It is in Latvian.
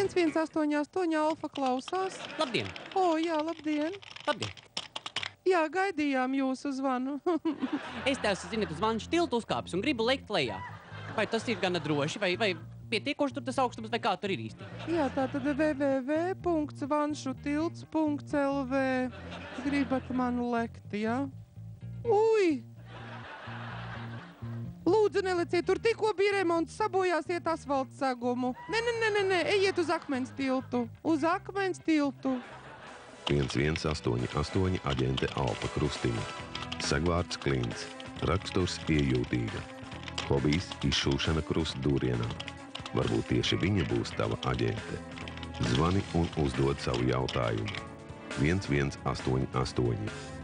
1188 Alfa klausās. Labdien! O, jā, labdien! Labdien! Jā, gaidījām jūsu zvanu. Es te esmu, ziniet, uz Vanšu tiltu uzkāpis un gribu lekt lejā. Vai tas ir gana droši, vai pietiekoši tur tas augstums, vai kā tur ir īsti? Jā, tātad www.vanšutilts.lv. Gribat manu lekt, jā? Ui! Lūdzu, neleciet, tur tikko bija remonts, sabojāsiet asfalta segumu. Nē, ejiet uz akmens tiltu. Uz akmens tiltu. 1188 aģente Alpa Krustiņa. Segvārds Klints. Raksturs iejūtīga. Hobijs izšūšana krustdūrienā. Varbūt tieši viņa būs tava aģente. Zvani un uzdod savu jautājumu. 1188.